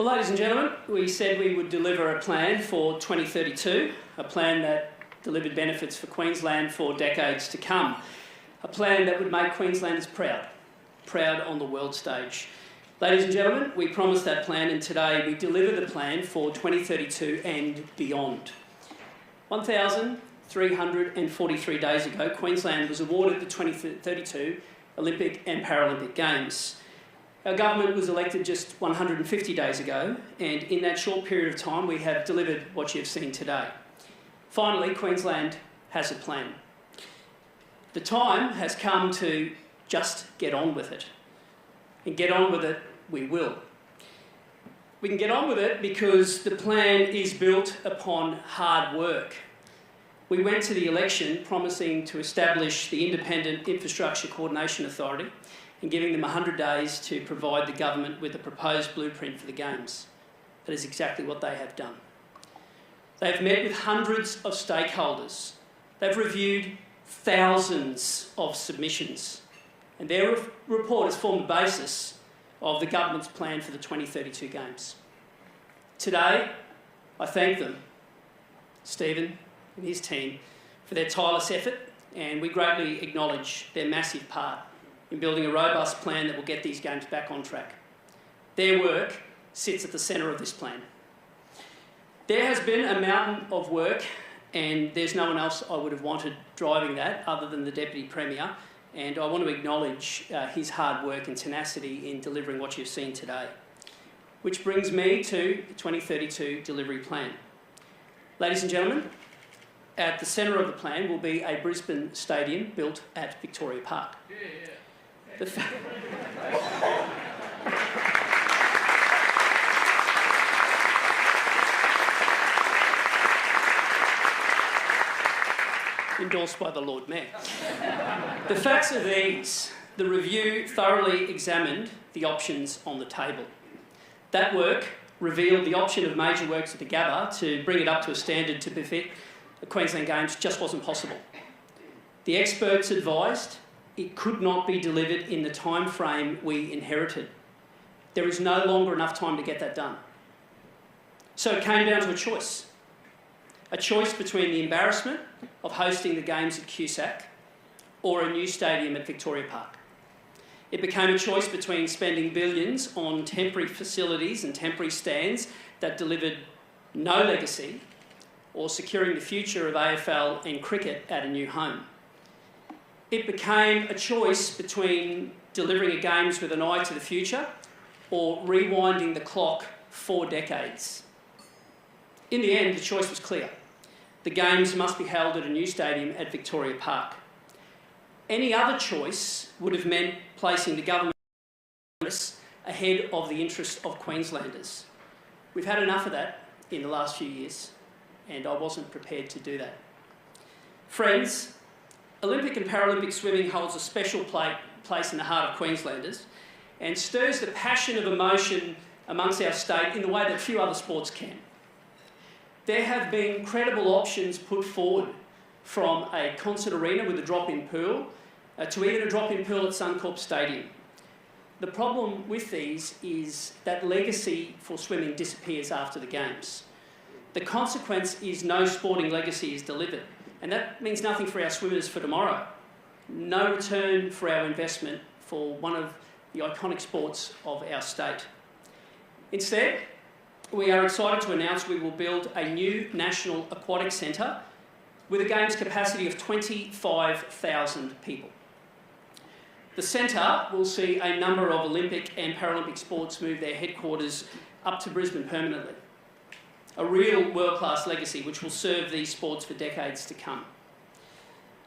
Well, ladies and gentlemen, we said we would deliver a plan for 2032, a plan that delivered benefits for Queensland for decades to come, a plan that would make Queenslanders proud on the world stage. Ladies and gentlemen, we promised that plan, and today we deliver the plan for 2032 and beyond. 1,343 days ago, Queensland was awarded the 2032 Olympic and Paralympic Games. Our government was elected just 150 days ago, and in that short period of time we have delivered what you've seen today. Finally, Queensland has a plan. The time has come to just get on with it. And get on with it we will. We can get on with it because the plan is built upon hard work. We went to the election promising to establish the Independent Infrastructure Coordination Authority and giving them 100 days to provide the government with a proposed blueprint for the Games. That is exactly what they have done. They've met with hundreds of stakeholders. They've reviewed thousands of submissions. And their report has formed the basis of the government's plan for the 2032 Games. Today, I thank them, Stephen and his team, for their tireless effort, and we greatly acknowledge their massive part in building a robust plan that will get these Games back on track. Their work sits at the centre of this plan. There has been a mountain of work, and there's no one else I would have wanted driving that other than the Deputy Premier, and I want to acknowledge his hard work and tenacity in delivering what you've seen today. Which brings me to the 2032 delivery plan. Ladies and gentlemen, at the centre of the plan will be a Brisbane stadium built at Victoria Park. Endorsed by the Lord Mayor. The facts are these. The review thoroughly examined the options on the table. That work revealed the option of major works at the Gabba to bring it up to a standard to befit the Queensland Games just wasn't possible. The experts advised it could not be delivered in the time frame we inherited. There is no longer enough time to get that done. So it came down to a choice between the embarrassment of hosting the Games at Cusack or a new stadium at Victoria Park. It became a choice between spending billions on temporary facilities and temporary stands that delivered no legacy or securing the future of AFL and cricket at a new home. It became a choice between delivering a Games with an eye to the future or rewinding the clock 4 decades. In the end, the choice was clear. The Games must be held at a new stadium at Victoria Park. Any other choice would have meant placing the government ahead of the interests of Queenslanders. We've had enough of that in the last few years, and I wasn't prepared to do that. Friends, Olympic and Paralympic swimming holds a special place in the heart of Queenslanders and stirs the passion of emotion amongst our state in the way that few other sports can. There have been credible options put forward, from a concert arena with a drop-in pool to even a drop-in pool at Suncorp Stadium. The problem with these is that legacy for swimming disappears after the Games. The consequence is no sporting legacy is delivered, and that means nothing for our swimmers for tomorrow. No return for our investment for one of the iconic sports of our state. Instead, we are excited to announce we will build a new National Aquatic Centre with a Games capacity of 25,000 people. The centre will see a number of Olympic and Paralympic sports move their headquarters up to Brisbane permanently. A real world-class legacy which will serve these sports for decades to come.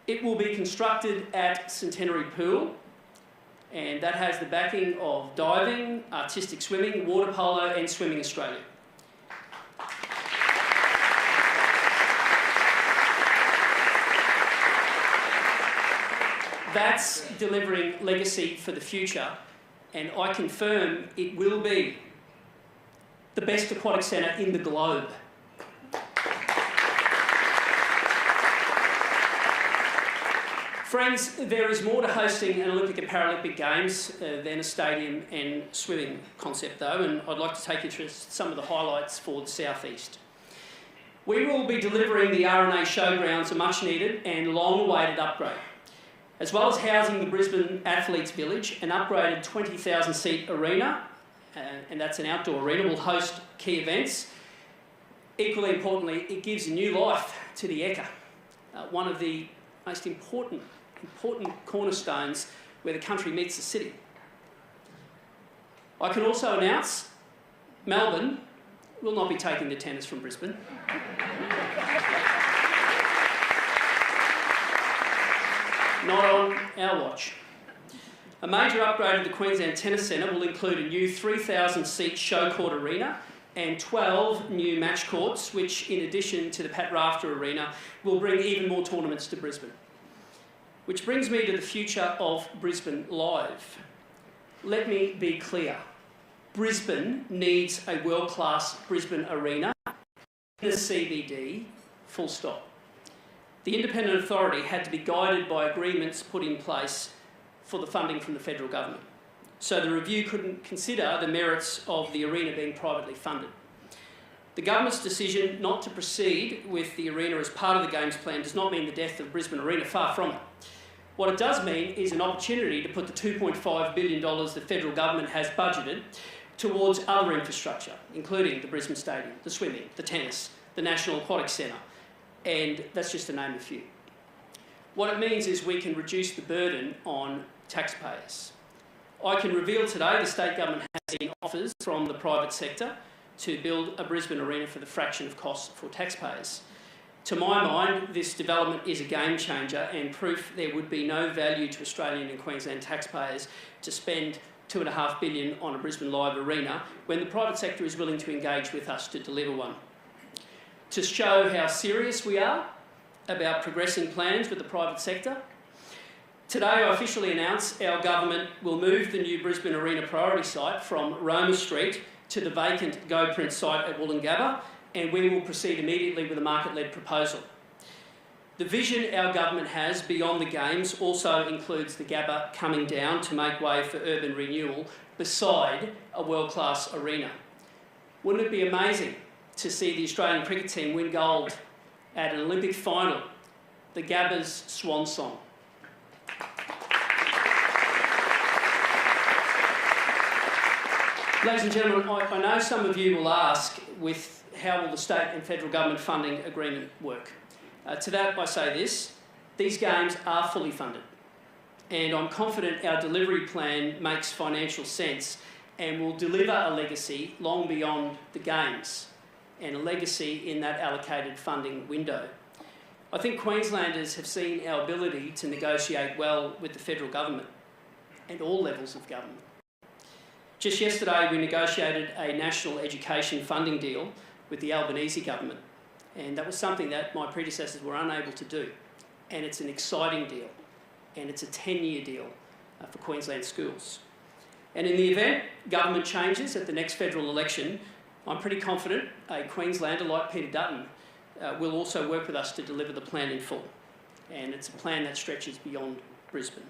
It will be constructed at Centenary Pool, and that has the backing of diving, artistic swimming, water polo and Swimming Australia. That's delivering legacy for the future, and I confirm it will be the best aquatic centre in the globe. Friends, there is more to hosting an Olympic and Paralympic Games than a stadium and swimming concept though, and I'd like to take you through some of the highlights for the South East. We will be delivering the RNA Showgrounds a much needed and long-awaited upgrade, as well as housing the Brisbane Athletes Village, an upgraded 20,000 seat arena, and that's an outdoor arena, will host key events. Equally importantly, it gives a new life to the Ekka, one of the most important cornerstones where the country meets the city. I can also announce Melbourne will not be taking the tennis from Brisbane. Not on our watch. A major upgrade of the Queensland Tennis Centre will include a new 3,000 seat show court arena and 12 new match courts, which, in addition to the Pat Rafter Arena, will bring even more tournaments to Brisbane. Which brings me to the future of Brisbane Live. Let me be clear. Brisbane needs a world-class Brisbane Arena in the CBD, full stop. The independent authority had to be guided by agreements put in place for the funding from the federal government. So the review couldn't consider the merits of the arena being privately funded. The government's decision not to proceed with the arena as part of the Games plan does not mean the death of Brisbane Arena, far from it. What it does mean is an opportunity to put the $2.5 billion the federal government has budgeted towards other infrastructure, including the Brisbane Stadium, the swimming, the tennis, the National Aquatic Centre, and that's just to name a few. What it means is we can reduce the burden on taxpayers. I can reveal today the state government has seen offers from the private sector to build a Brisbane arena for the fraction of cost for taxpayers. To my mind, this development is a game changer and proof there would be no value to Australian and Queensland taxpayers to spend $2.5 billion on a Brisbane Live arena when the private sector is willing to engage with us to deliver one. To show how serious we are about progressing plans with the private sector, today I officially announce our government will move the new Brisbane Arena priority site from Roma Street to the vacant GoPrint site at Woolloongabba, and we will proceed immediately with a market-led proposal. The vision our government has beyond the Games also includes the Gabba coming down to make way for urban renewal beside a world-class arena. Wouldn't it be amazing to see the Australian cricket team win gold at an Olympic final, the Gabba's swan song? Ladies and gentlemen, I know some of you will ask with how will the state and federal government funding agreement work? To that I say this, these Games are fully funded and I'm confident our delivery plan makes financial sense and will deliver a legacy long beyond the Games and a legacy in that allocated funding window. I think Queenslanders have seen our ability to negotiate well with the federal government and all levels of government. Just yesterday we negotiated a national education funding deal with the Albanese government, and that was something that my predecessors were unable to do. And it's an exciting deal, and it's a 10-year deal for Queensland schools. And in the event government changes at the next federal election, I'm pretty confident a Queenslander like Peter Dutton will also work with us to deliver the plan in full. And it's a plan that stretches beyond Brisbane.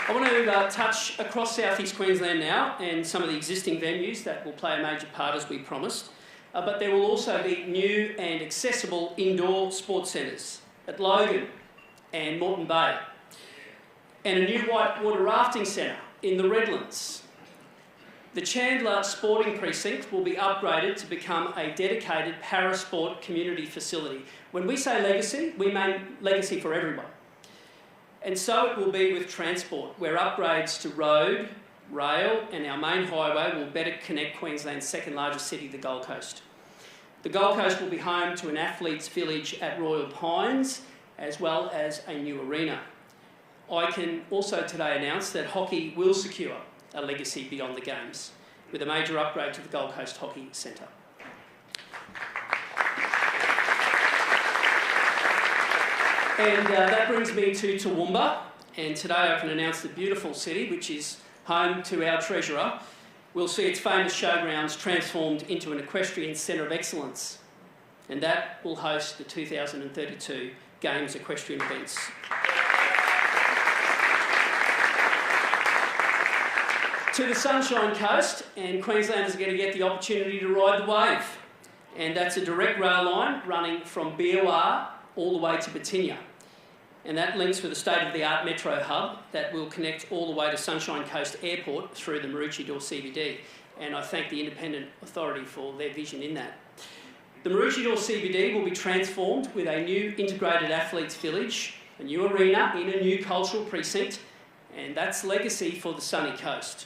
I want to touch across South East Queensland now and some of the existing venues that will play a major part as we promised. But there will also be new and accessible indoor sports centres at Logan and Moreton Bay, and a new whitewater rafting centre in the Redlands. The Chandler Sporting Precinct will be upgraded to become a dedicated parasport community facility. When we say legacy, we mean legacy for everyone. And so it will be with transport, where upgrades to road, rail and our main highway will better connect Queensland's second largest city, the Gold Coast. The Gold Coast will be home to an athletes' village at Royal Pines, as well as a new arena. I can also today announce that hockey will secure a legacy beyond the Games, with a major upgrade to the Gold Coast Hockey Centre. And that brings me to Toowoomba, and today I can announce the beautiful city, which is home to our treasurer, will see its famous showgrounds transformed into an equestrian centre of excellence. and that will host the 2032 Games equestrian events. To the Sunshine Coast, and Queenslanders are going to get the opportunity to ride the wave. And that's a direct rail line running from BOR all the way to Batinia. And that links with a state-of-the-art metro hub that will connect all the way to Sunshine Coast Airport through the Maroochydore CBD. And I thank the Independent Authority for their vision in that. The Maroochydore CBD will be transformed with a new integrated athletes village, a new arena in a new cultural precinct, and that's legacy for the sunny coast.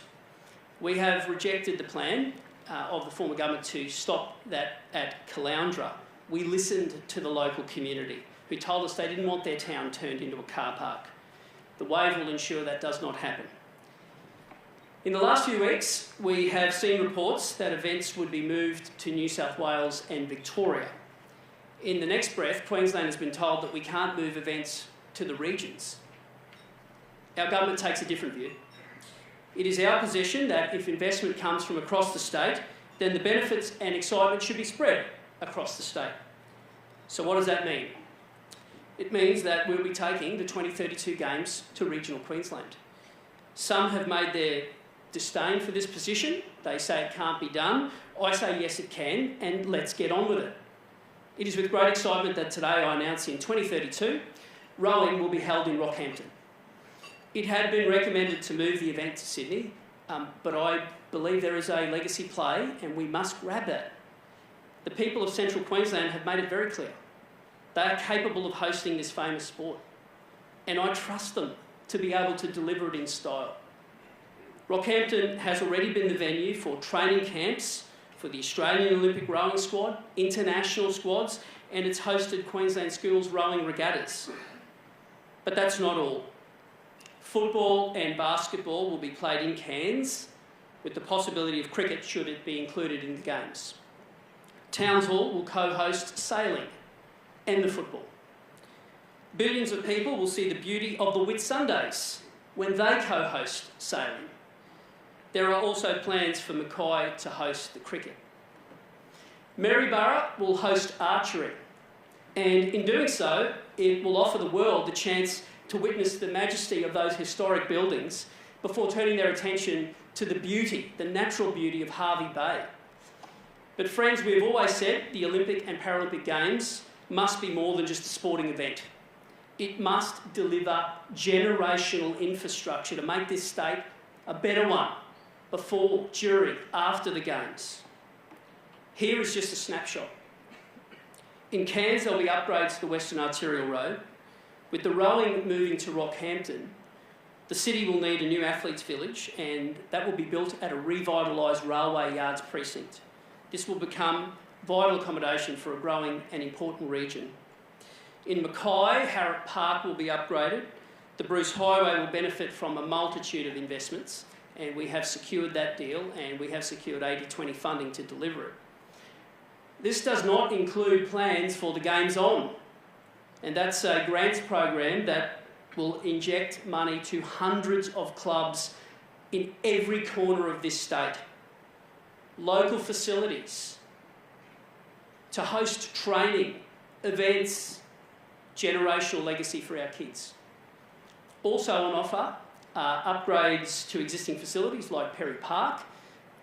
We have rejected the plan of the former government to stop that at Caloundra. We listened to the local community who told us they didn't want their town turned into a car park. The wave will ensure that does not happen. In the last few weeks, we have seen reports that events would be moved to New South Wales and Victoria. In the next breath, Queensland has been told that we can't move events to the regions. Our government takes a different view. It is our position that if investment comes from across the state, then the benefits and excitement should be spread across the state. So what does that mean? It means that we'll be taking the 2032 Games to regional Queensland. Some have made their disdain for this position. They say it can't be done. I say yes it can, and let's get on with it. It is with great excitement that today I announce in 2032, rowing will be held in Rockhampton. It had been recommended to move the event to Sydney, but I believe there is a legacy play and we must grab that. The people of Central Queensland have made it very clear. They are capable of hosting this famous sport, and I trust them to be able to deliver it in style. Rockhampton has already been the venue for training camps for the Australian Olympic rowing squad, international squads, and it's hosted Queensland schools rowing regattas. But that's not all. Football and basketball will be played in Cairns, with the possibility of cricket should it be included in the Games. Townsville will co-host sailing and the football. Billions of people will see the beauty of the Whitsundays when they co-host sailing. There are also plans for Mackay to host the cricket. Maryborough will host archery, and in doing so, it will offer the world the chance to witness the majesty of those historic buildings before turning their attention to the beauty, the natural beauty of Hervey Bay. But friends, we've always said the Olympic and Paralympic Games must be more than just a sporting event. It must deliver generational infrastructure to make this state a better one before, during, after the Games. Here is just a snapshot. In Cairns, there'll be upgrades to the Western Arterial Road. With the rowing moving to Rockhampton, the city will need a new athletes village, and that will be built at a revitalised railway yards precinct. This will become vital accommodation for a growing and important region. In Mackay, Harrop Park will be upgraded. The Bruce Highway will benefit from a multitude of investments, and we have secured that deal, and we have secured 80/20 funding to deliver it. This does not include plans for the Games On, and that's a grants program that will inject money to hundreds of clubs in every corner of this state. Local facilities to host training, events, generational legacy for our kids. Also on offer are upgrades to existing facilities like Perry Park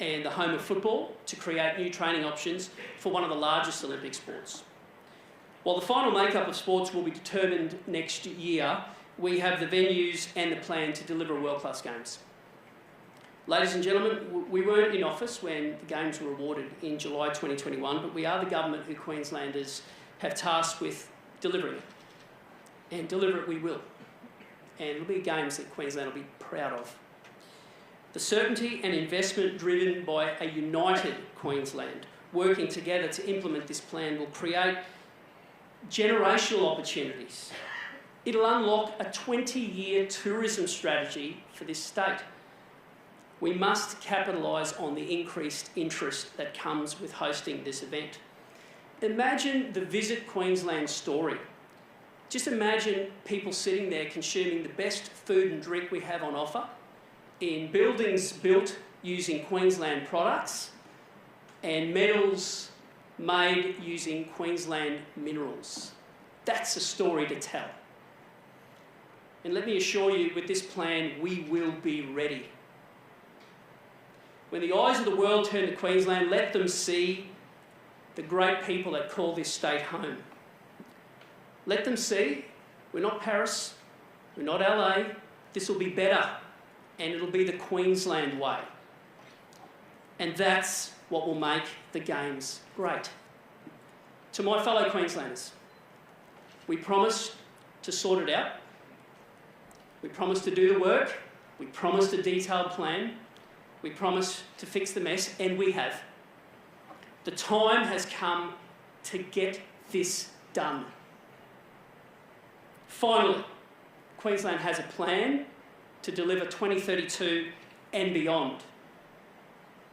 and the home of football to create new training options for one of the largest Olympic sports. While the final makeup of sports will be determined next year, we have the venues and the plan to deliver world-class games. Ladies and gentlemen, we weren't in office when the Games were awarded in July 2021, but we are the government who Queenslanders have tasked with delivering it. And deliver it we will. And it'll be Games that Queensland will be proud of. The certainty and investment driven by a united Queensland working together to implement this plan will create generational opportunities. It'll unlock a 20-year tourism strategy for this state. We must capitalise on the increased interest that comes with hosting this event. Imagine the Visit Queensland story. Just imagine people sitting there consuming the best food and drink we have on offer in buildings built using Queensland products and medals made using Queensland minerals. That's a story to tell. And let me assure you, with this plan, we will be ready. When the eyes of the world turn to Queensland, let them see the great people that call this state home. Let them see we're not Paris, we're not LA, this will be better, and it'll be the Queensland way. And that's what will make the Games great. To my fellow Queenslanders, we promise to sort it out. We promise to do the work. We promised a detailed plan. We promised to fix the mess, and we have. The time has come to get this done. Finally, Queensland has a plan to deliver 2032 and beyond.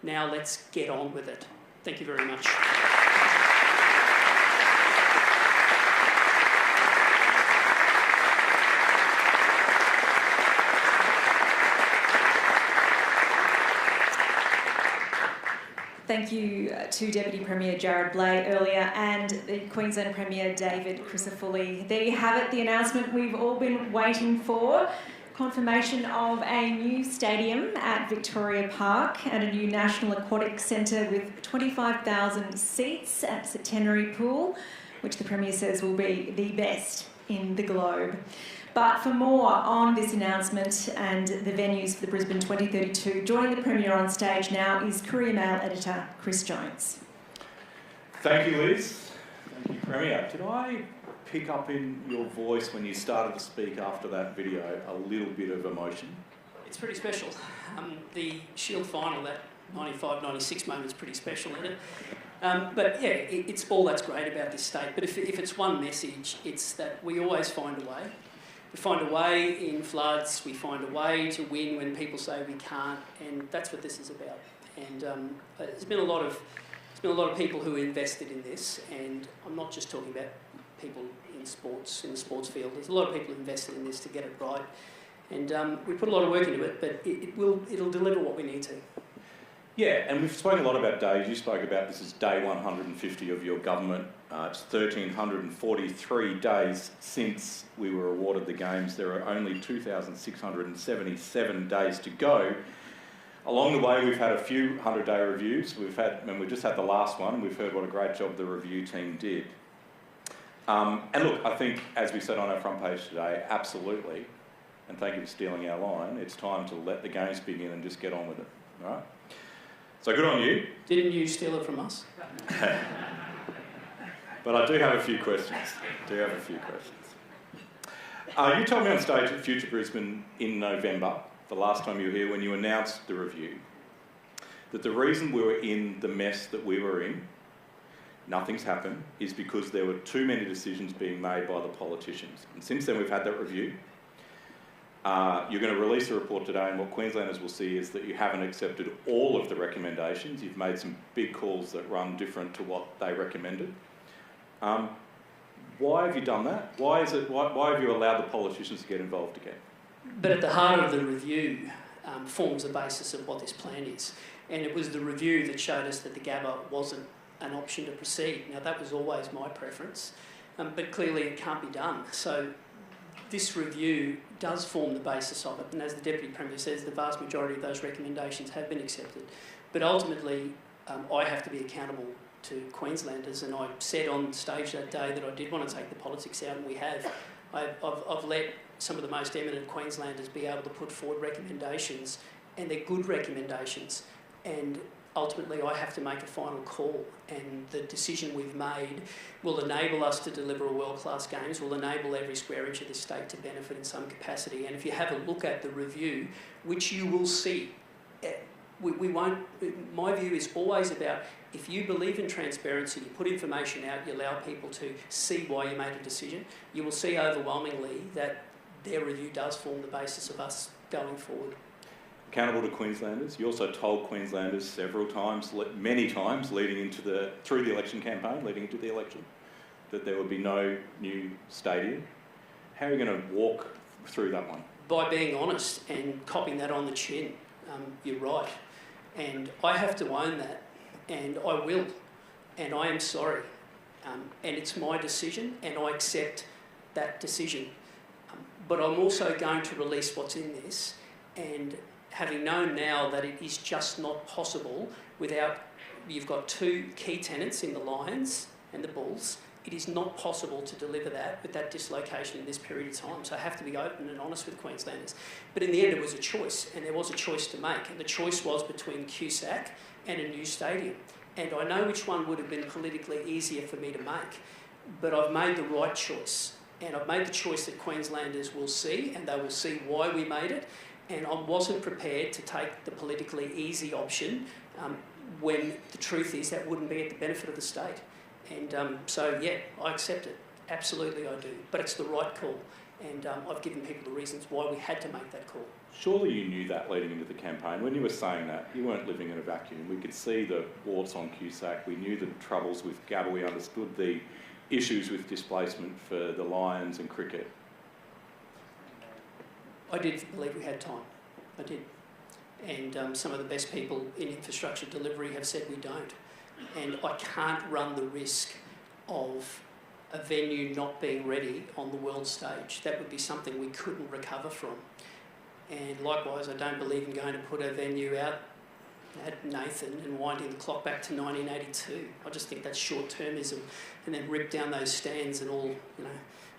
Now let's get on with it. Thank you very much. Thank you to Deputy Premier Jared Blay earlier and the Queensland Premier David Crisafulli. There you have it, the announcement we've all been waiting for. Confirmation of a new stadium at Victoria Park and a new National Aquatic Centre with 25,000 seats at Centenary Pool, which the Premier says will be the best in the globe. But for more on this announcement and the venues for the Brisbane 2032, joining the Premier on stage now is Courier Mail editor Chris Jones. Thank you, Liz. Thank you, Premier. Did I pick up in your voice when you started to speak after that video a little bit of emotion? It's pretty special. The Shield final, that 95-96 moment is pretty special, isn't it? But yeah, it's all that's great about this state. But if it's one message, it's that we always find a way. We find a way in floods, we find a way to win when people say we can't, and that's what this is about. And there's been a lot of people who invested in this, and I'm not just talking about people in sports, in the sports field. There's a lot of people who invested in this to get it right, and we put a lot of work into it, but it'll deliver what we need to. Yeah, and we've spoken a lot about days. You spoke about this as day 150 of your government. It's 1,343 days since we were awarded the Games. There are only 2,677 days to go. Along the way, we've had a few 100-day reviews. We've just had the last one, and we've heard what a great job the review team did. And look, I think, as we said on our front page today, absolutely, and thank you for stealing our line, it's time to let the Games begin and just get on with it, all right? So good on you. Didn't you steal it from us? But I do have a few questions. You told me on stage at Future Brisbane in November, the last time you were here, when you announced the review, that the reason we were in the mess that we were in, nothing's happened, is because there were too many decisions being made by the politicians. And since then we've had that review. You're going to release a report today, and what Queenslanders will see is that you haven't accepted all of the recommendations. You've made some big calls that run different to what they recommended. Why have you done that? Why have you allowed the politicians to get involved again? But at the heart of the review forms the basis of what this plan is. And it was the review that showed us that the Gabba wasn't an option to proceed. Now, that was always my preference, but clearly it can't be done. So this review does form the basis of it, and as the Deputy Premier says, the vast majority of those recommendations have been accepted. But ultimately, I have to be accountable to Queenslanders, and I said on stage that day that I did want to take the politics out, and we have. I've let some of the most eminent Queenslanders be able to put forward recommendations, and they're good recommendations, and ultimately I have to make a final call, and the decision we've made will enable us to deliver a world-class Games, will enable every square inch of this state to benefit in some capacity. And if you have a look at the review, which you will see, we won't, my view is always about, if you believe in transparency, you put information out, you allow people to see why you made a decision, you will see overwhelmingly that their review does form the basis of us going forward. Accountable to Queenslanders. You also told Queenslanders several times, many times, through the election campaign, leading into the election, that there would be no new stadium. How are you going to walk through that one? By being honest and copping that on the chin. You're right. And I have to own that, and I will. and I am sorry. And it's my decision, and I accept that decision. But I'm also going to release what's in this, and having known now that it is just not possible without, you've got two key tenants in the Lions and the Bulls, it is not possible to deliver that with that dislocation in this period of time. So I have to be open and honest with Queenslanders. But in the end, it was a choice, and there was a choice to make, and the choice was between QSAC and a new stadium. And I know which one would have been politically easier for me to make, but I've made the right choice. And I've made the choice that Queenslanders will see, and they will see why we made it. And I wasn't prepared to take the politically easy option when the truth is that wouldn't be at the benefit of the state. And so, yeah, I accept it. Absolutely I do. But it's the right call. And I've given people the reasons why we had to make that call. Surely you knew that leading into the campaign. When you were saying that, you weren't living in a vacuum. We could see the warts on QSAC. We knew the troubles with Gabba. We understood the issues with displacement for the Lions and cricket. I did believe we had time. I did. And some of the best people in infrastructure delivery have said we don't. And I can't run the risk of a venue not being ready on the world stage. That would be something we couldn't recover from. And likewise, I don't believe in going to put a venue out at Nathan and winding the clock back to 1982. I just think that's short-termism, and then rip down those stands and all,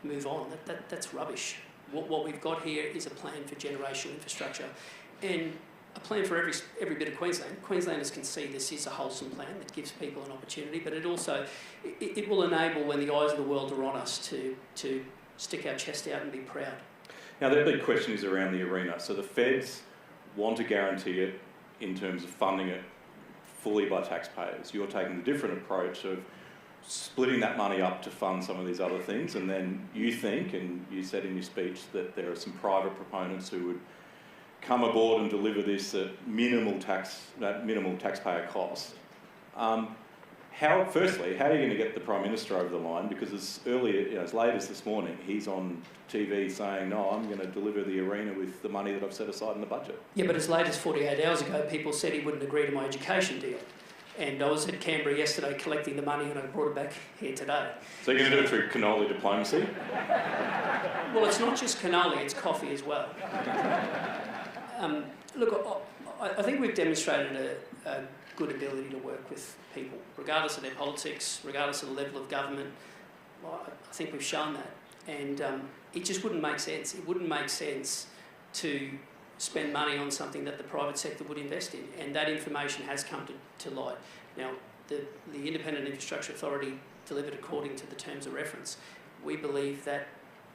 move on. That's rubbish. What we've got here is a plan for generational infrastructure, and a plan for every bit of Queensland. Queenslanders can see this is a wholesome plan that gives people an opportunity, but it also it will enable, when the eyes of the world are on us, to stick our chest out and be proud. Now, the big question is around the arena. So the feds want to guarantee it in terms of funding it fully by taxpayers. You're taking the different approach of splitting that money up to fund some of these other things, and then you think, and you said in your speech, that there are some private proponents who would come aboard and deliver this at minimal taxpayer cost. Firstly, how are you going to get the Prime Minister over the line? Because as late as this morning, he's on TV saying, no, I'm going to deliver the arena with the money that I've set aside in the budget. Yeah, but as late as 48 hours ago, people said he wouldn't agree to my education deal. And I was at Canberra yesterday collecting the money, and I brought it back here today. So you're going to do it through cannoli diplomacy? Well, it's not just cannoli, it's coffee as well. Look, I think we've demonstrated a good ability to work with people, regardless of their politics, regardless of the level of government. I think we've shown that. And it just wouldn't make sense. It wouldn't make sense to spend money on something that the private sector would invest in. And that information has come to light. Now, the Independent Infrastructure Authority delivered according to the terms of reference. We believe that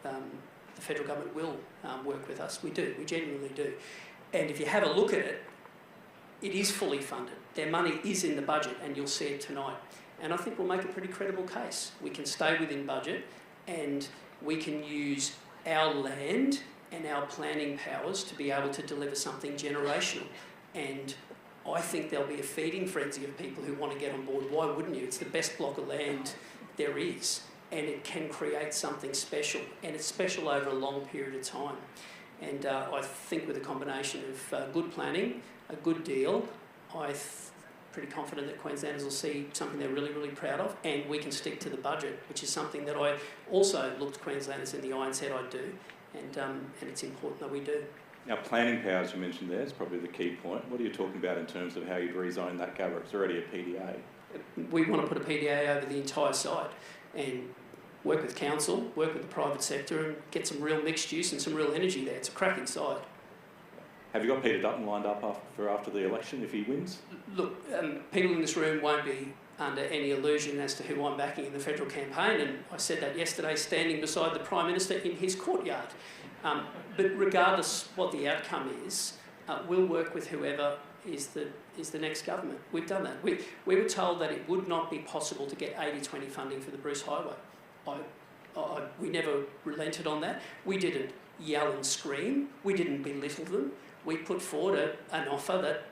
the federal government will work with us. We do. We genuinely do. And if you have a look at it, it is fully funded. Their money is in the budget, and you'll see it tonight. And I think we'll make a pretty credible case. We can stay within budget, and we can use our land and our planning powers to be able to deliver something generational. And I think there'll be a feeding frenzy of people who want to get on board. Why wouldn't you? It's the best block of land there is, and it can create something special, and it's special over a long period of time. And I think with a combination of good planning, a good deal, I'm pretty confident that Queenslanders will see something they're really, really proud of, and we can stick to the budget, which is something that I also looked Queenslanders in the eye and said I do, and it's important that we do. Now, planning powers you mentioned there is probably the key point. What are you talking about in terms of how you'd rezone that Gabba? It's already a PDA. We want to put a PDA over the entire site and work with council, work with the private sector, and get some real mixed use and some real energy there. It's a cracking site. Have you got Peter Dutton lined up after the election if he wins? Look, people in this room won't be under any illusion as to who I'm backing in the federal campaign, and I said that yesterday standing beside the Prime Minister in his courtyard. But regardless what the outcome is, we'll work with whoever is the next government. We've done that. We were told that it would not be possible to get 80-20 funding for the Bruce Highway. We never relented on that. We didn't yell and scream. We didn't belittle them. We put forward an offer that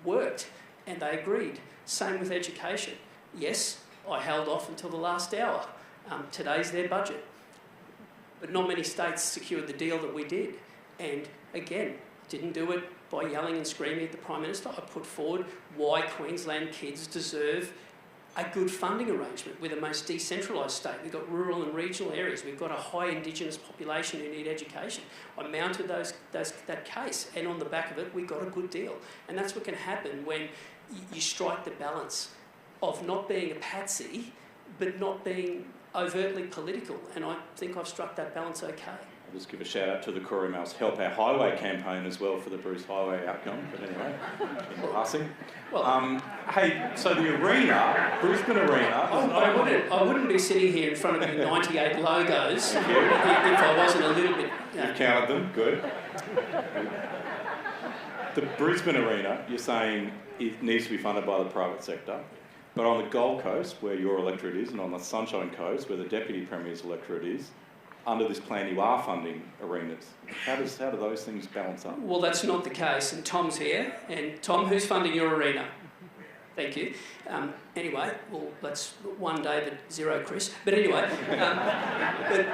worked, and they agreed. Same with education. Yes, I held off until the last hour. Today's their budget. But not many states secured the deal that we did. And again, didn't do it by yelling and screaming at the Prime Minister. I put forward why Queensland kids deserve a good funding arrangement. We're the most decentralised state. We've got rural and regional areas. We've got a high Indigenous population who need education. I mounted that case, and on the back of it, we got a good deal. And that's what can happen when you strike the balance of not being a patsy, but not being overtly political. And I think I've struck that balance okay. I'll just give a shout out to the Corriemales Help Our Highway campaign as well for the Bruce Highway outcome. But anyway, in passing. Well, hey, so the arena, Brisbane Arena. I wouldn't be sitting here in front of you 98 logos if I wasn't a little bit... You've counted them, good. The Brisbane Arena, you're saying it needs to be funded by the private sector. But on the Gold Coast, where your electorate is, and on the Sunshine Coast, where the Deputy Premier's electorate is, under this plan you are funding arenas. How do those things balance up? Well, that's not the case, and Tom's here. And Tom, who's funding your arena? Thank you. Anyway, well, that's 1 David, 0 Chris. But anyway,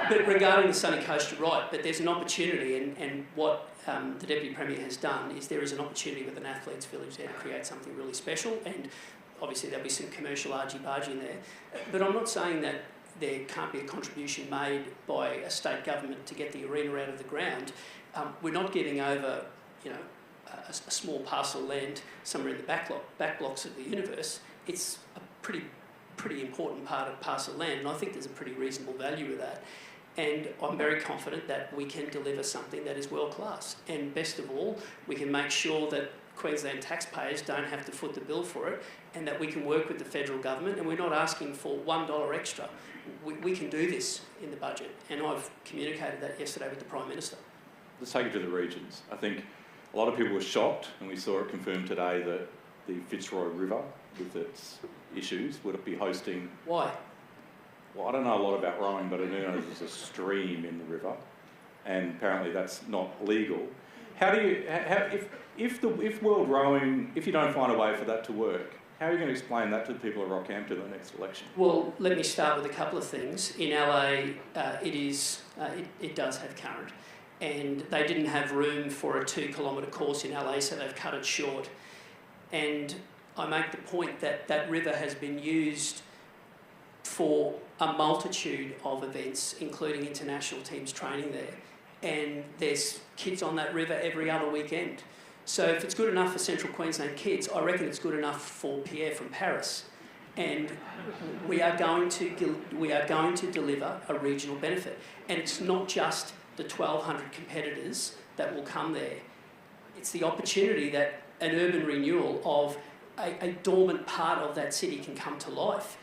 but regarding the Sunny Coast, you're right, but there's an opportunity, and what the Deputy Premier has done is there is an opportunity with an athletes' village there to create something really special, and obviously there'll be some commercial argy-bargy in there. But I'm not saying that there can't be a contribution made by a state government to get the arena out of the ground. We're not giving over, a small parcel of land somewhere in the back blocks of the universe. It's a pretty important part of parcel land, and I think there's a pretty reasonable value with that. And I'm very confident that we can deliver something that is world class. And best of all, we can make sure that Queensland taxpayers don't have to foot the bill for it, and that we can work with the federal government, and we're not asking for $1 extra. We can do this in the budget, and I've communicated that yesterday with the Prime Minister. Let's take it to the regions. I think a lot of people were shocked, and we saw it confirmed today, that the Fitzroy River, with its issues, would be hosting... Why? Well, I don't know a lot about rowing, but I do know there's a stream in the river, and apparently that's not legal. How do you... If World Rowing, if you don't find a way for that to work, how are you going to explain that to the people of Rockhampton in the next election? Well, let me start with a couple of things. In LA, it does have current, and they didn't have room for a 2-kilometre course in LA, so they've cut it short. And I make the point that that river has been used for a multitude of events, including international teams training there. And there's kids on that river every other weekend. So if it's good enough for Central Queensland kids, I reckon it's good enough for Pierre from Paris. And we are going to deliver a regional benefit. And it's not just the 1,200 competitors that will come there. It's the opportunity that an urban renewal of a dormant part of that city can come to life.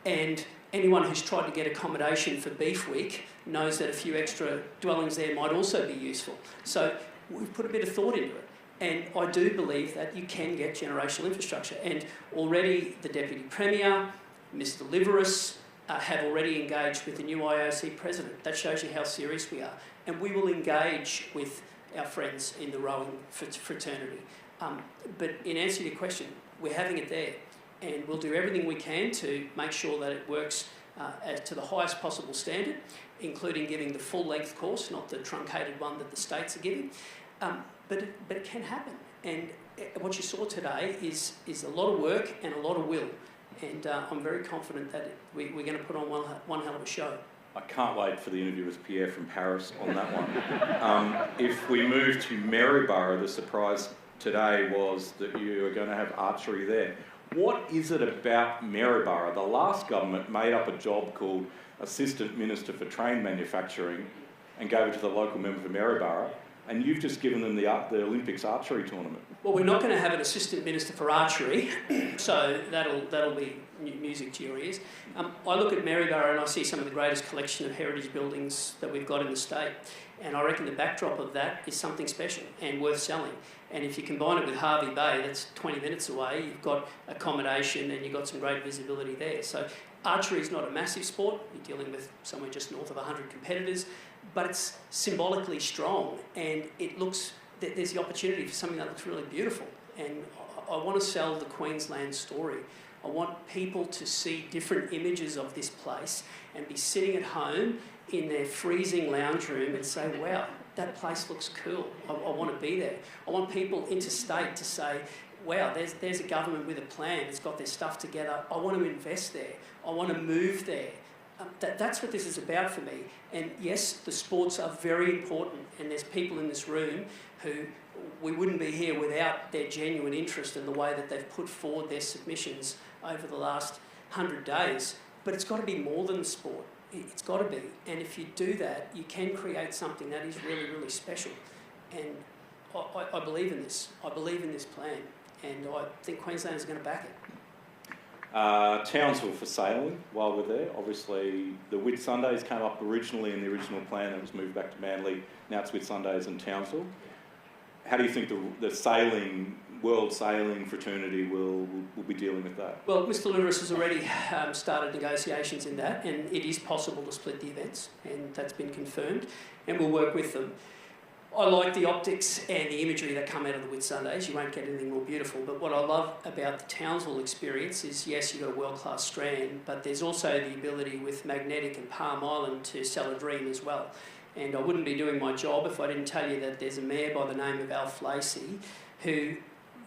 And anyone who's tried to get accommodation for Beef Week knows that a few extra dwellings there might also be useful. So we've put a bit of thought into it. And I do believe that you can get generational infrastructure. And already the Deputy Premier, Mr Liveris, have already engaged with the new IOC President. That shows you how serious we are. And we will engage with our friends in the rowing fraternity. But in answer to your question, we're having it there. And we'll do everything we can to make sure that it works to the highest possible standard, including giving the full-length course, not the truncated one that the states are giving. But it can happen. And what you saw today is a lot of work and a lot of will. And I'm very confident that we're going to put on one hell of a show. I can't wait for the interview with Pierre from Paris on that one. If we move to Maryborough, the surprise today was that you are going to have archery there. What is it about Maryborough? The last government made up a job called Assistant Minister for Train Manufacturing and gave it to the local member for Maryborough, and you've just given them the Olympics archery tournament. Well, we're not going to have an Assistant Minister for Archery, so that'll be music to your ears. I look at Maryborough and I see some of the greatest collection of heritage buildings that we've got in the state, and I reckon the backdrop of that is something special and worth selling. And if you combine it with Harvey Bay, that's 20 minutes away, you've got accommodation and you've got some great visibility there. So archery is not a massive sport. You're dealing with somewhere just north of 100 competitors, but it's symbolically strong, and there's the opportunity for something that looks really beautiful. And I want to sell the Queensland story. I want people to see different images of this place and be sitting at home in their freezing lounge room and say, wow, that place looks cool. I want to be there. I want people interstate to say, wow, there's a government with a plan that's got their stuff together. I want to invest there. I want to move there. That's what this is about for me. And yes, the sports are very important, and there's people in this room who we wouldn't be here without their genuine interest in the way that they've put forward their submissions over the last 100 days. But it's got to be more than the sport. It's got to be. And if you do that, you can create something that is really, really special. And I believe in this. I believe in this plan. And I think Queensland is going to back it. Townsville for sailing while we're there. Obviously, the Whitsundays came up originally in the original plan and was moved back to Manly. Now it's Whitsundays and Townsville. How do you think the sailing, world sailing fraternity will be dealing with that? Well, Mr Lewis has already started negotiations in that, and it is possible to split the events, and that's been confirmed, and we'll work with them. I like the optics and the imagery that come out of the Whitsundays. You won't get anything more beautiful. But what I love about the Townsville experience is, yes, you've got a world-class strand, but there's also the ability with Magnetic and Palm Island to sell a dream as well. And I wouldn't be doing my job if I didn't tell you that there's a mayor by the name of Alf Lacey who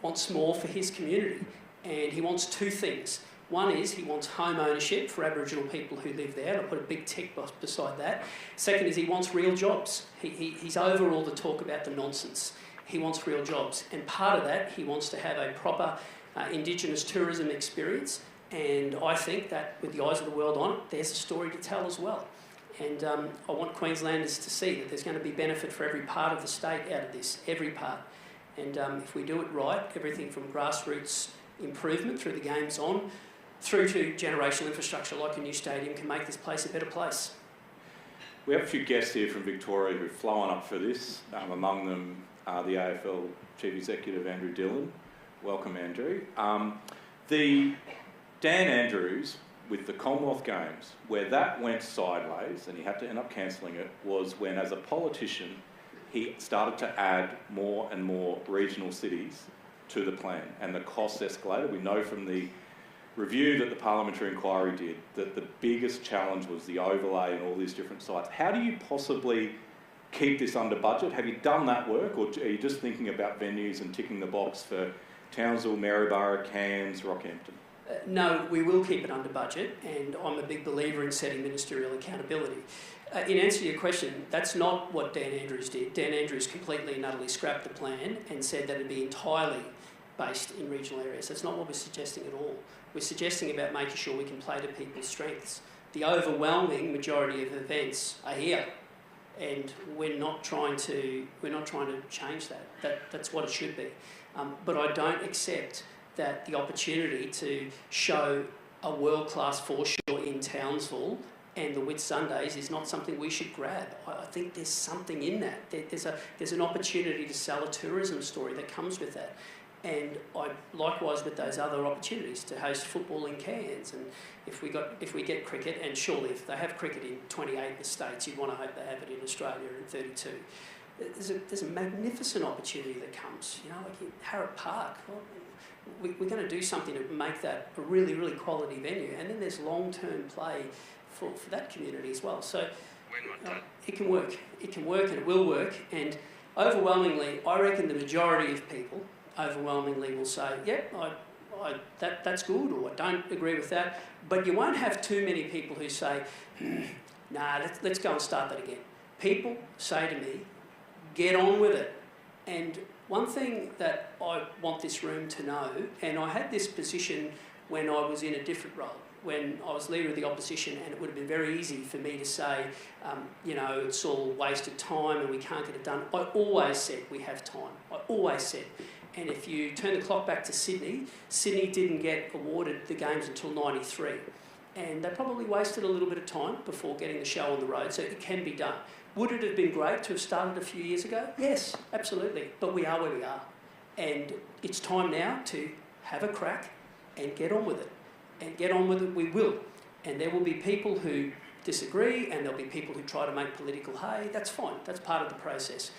wants more for his community. And he wants two things. One is he wants home ownership for Aboriginal people who live there, and I'll put a big tick beside that. Second is he wants real jobs. He's over all the talk about the nonsense. He wants real jobs. And part of that, he wants to have a proper Indigenous tourism experience. And I think that with the eyes of the world on it, there's a story to tell as well. And I want Queenslanders to see that there's going to be benefit for every part of the state out of this, every part. And if we do it right, everything from grassroots improvement through the games on, through to generational infrastructure like a new stadium can make this place a better place. We have a few guests here from Victoria who've flown up for this. Among them, the AFL Chief Executive, Andrew Dillon. Welcome, Andrew. The Dan Andrews, with the Commonwealth Games, where that went sideways and he had to end up cancelling it, was when, as a politician, he started to add more and more regional cities to the plan, and the costs escalated. We know from the review that the parliamentary inquiry did that the biggest challenge was the overlay and all these different sites. How do you possibly keep this under budget? Have you done that work, or are you just thinking about venues and ticking the box for Townsville, Maryborough, Cairns, Rockhampton? No, we will keep it under budget, and I'm a big believer in setting ministerial accountability. In answer to your question, that's not what Dan Andrews did. Dan Andrews completely and utterly scrapped the plan and said that it'd be entirely based in regional areas. That's not what we're suggesting at all. We're suggesting about making sure we can play to people's strengths. The overwhelming majority of events are here, and we're not trying to change that. That's what it should be. But I don't accept that the opportunity to show a world-class foreshore in Townsville and the Whitsundays is not something we should grab. I think there's something in that. There's an opportunity to sell a tourism story that comes with that. And I likewise with those other opportunities to host football in Cairns, and if we get cricket, and surely if they have cricket in 28 in the States, you'd want to hope they have it in Australia in 32. There's a magnificent opportunity that comes, like in Harrop Park. Well, we're going to do something to make that a really, really quality venue, and then there's long-term play for that community as well. So it can work, and it will work, and overwhelmingly, I reckon the majority of people overwhelmingly will say, yep, that's good, or I don't agree with that. But you won't have too many people who say, nah, let's go and start that again. People say to me, get on with it. And one thing that I want this room to know, and I had this position when I was in a different role, when I was leader of the opposition, and it would have been very easy for me to say, it's all wasted time and we can't get it done. I always said we have time. I always said. And if you turn the clock back to Sydney didn't get awarded the games until 93. And they probably wasted a little bit of time before getting the show on the road, so it can be done. Would it have been great to have started a few years ago? Yes, absolutely. But we are where we are. And it's time now to have a crack and get on with it. And get on with it we will. And there will be people who disagree, and there'll be people who try to make political hay. That's fine. That's part of the process.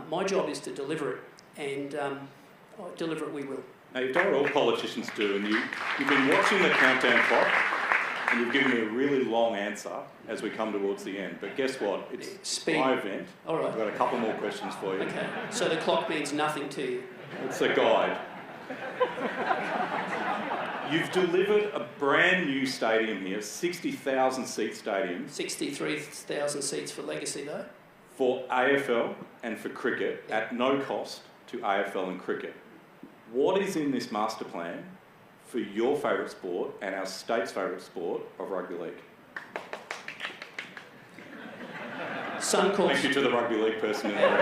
My job is to deliver it, and deliver it we will. Now, you've done what all politicians do, and you've been watching the countdown clock, and you've given me a really long answer as we come towards the end. But guess what? It's my event. All right. I've got a couple more questions for you. Okay. So the clock means nothing to you? It's a guide. You've delivered a brand new stadium here, 60,000 seat stadium. 63,000 seats for Legacy though. For AFL and for cricket at no cost to AFL and cricket. What is in this master plan for your favourite sport and our state's favourite sport of rugby league? Thank you to the rugby league person in the room.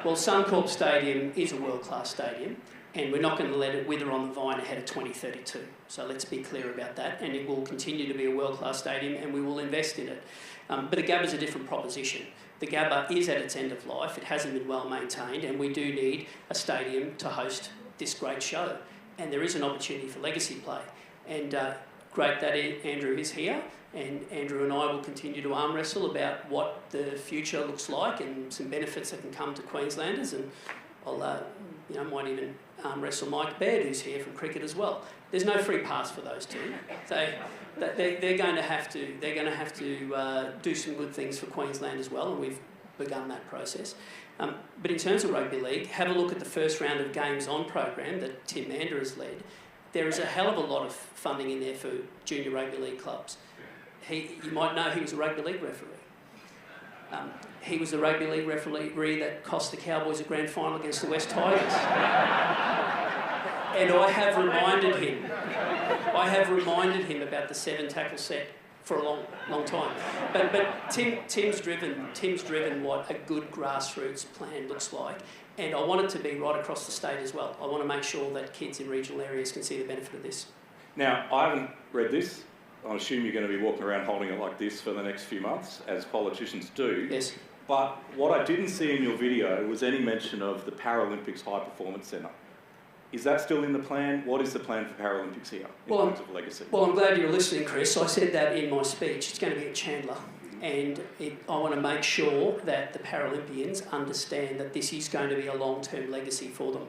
Well, Suncorp Stadium is a world-class stadium, and we're not going to let it wither on the vine ahead of 2032. So let's be clear about that, and it will continue to be a world-class stadium, and we will invest in it. But the Gabba's a different proposition. The Gabba is at its end of life. It hasn't been well maintained, and we do need a stadium to host this great show. And there is an opportunity for legacy play. And great that Andrew is here, and Andrew and I will continue to arm wrestle about what the future looks like and some benefits that can come to Queenslanders. And I'll, might even arm wrestle Mike Baird, who's here from cricket as well. There's no free pass for those two. So they're going to have to do some good things for Queensland as well, and we've begun that process. But in terms of rugby league, have a look at the first round of Games On program that Tim Mander has led. There is a hell of a lot of funding in there for junior rugby league clubs. You might know he was a rugby league referee. He was the rugby league referee that cost the Cowboys a grand final against the West Tigers. And I have reminded him about the 7-tackle set for a long time. But Tim's driven what a good grassroots plan looks like, and I want it to be right across the state as well. I want to make sure that kids in regional areas can see the benefit of this. Now, I haven't read this. I assume you're going to be walking around holding it like this for the next few months, as politicians do. Yes. But what I didn't see in your video was any mention of the Paralympics High Performance Centre. Is that still in the plan? What is the plan for Paralympics here in terms of legacy? Well, I'm glad you're listening, Chris. I said that in my speech. It's going to be at Chandler. And I want to make sure that the Paralympians understand that this is going to be a long-term legacy for them.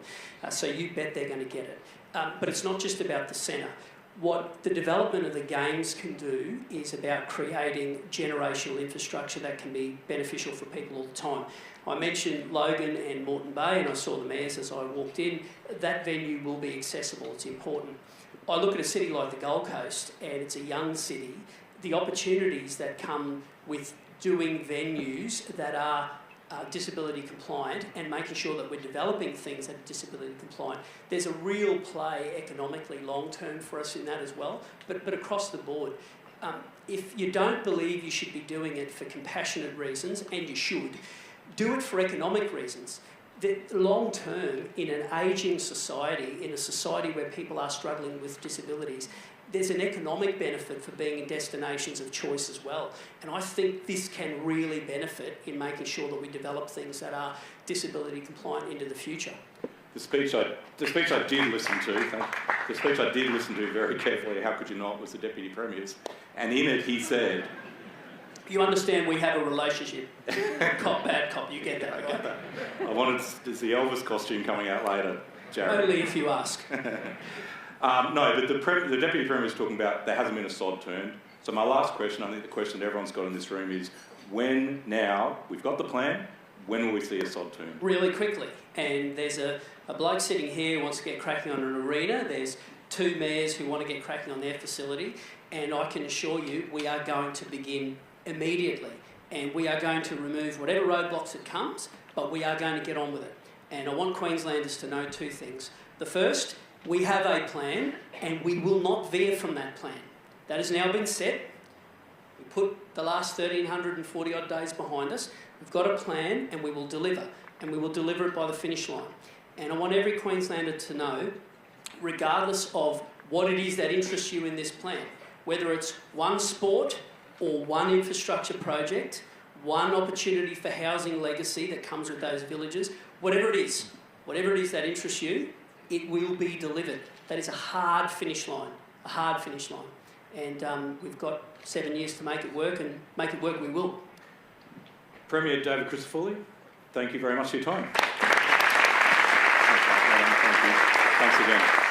So you bet they're going to get it. But it's not just about the centre. What the development of the Games can do is about creating generational infrastructure that can be beneficial for people all the time. I mentioned Logan and Moreton Bay, and I saw the mayors as I walked in. That venue will be accessible. It's important. I look at a city like the Gold Coast, and it's a young city. The opportunities that come with doing venues that are disability compliant and making sure that we're developing things that are disability compliant. There's a real play economically long term for us in that as well, but across the board. If you don't believe you should be doing it for compassionate reasons, and you should, do it for economic reasons. The long term, in an ageing society, in a society where people are struggling with disabilities, there's an economic benefit for being in destinations of choice as well. And I think this can really benefit in making sure that we develop things that are disability compliant into the future. The speech I did listen to very carefully, how could you not, was the Deputy Premier's. And in it he said... You understand we have a relationship. Cop, bad cop, you get that, right? I get that. I wanted to see the Elvis costume coming out later, Jared. Only if you ask. No, but the Deputy Premier is talking about there hasn't been a sod turned. So my last question, I think the question everyone's got in this room is, when now, we've got the plan, when will we see a sod turned? Really quickly. And there's a bloke sitting here who wants to get cracking on an arena. There's 2 mayors who want to get cracking on their facility. And I can assure you, we are going to begin immediately. And we are going to remove whatever roadblocks it comes, but we are going to get on with it. And I want Queenslanders to know 2 things. The first, we have a plan, and we will not veer from that plan. That has now been set. We put the last 1,340 odd days behind us. We've got a plan, and we will deliver. And we will deliver it by the finish line. And I want every Queenslander to know, regardless of what it is that interests you in this plan, whether it's one sport or one infrastructure project, one opportunity for housing legacy that comes with those villages, whatever it is that interests you, it will be delivered. That is a hard finish line, And we've got 7 years to make it work, and make it work we will. Premier David Crisafulli, thank you very much for your time. Thanks again.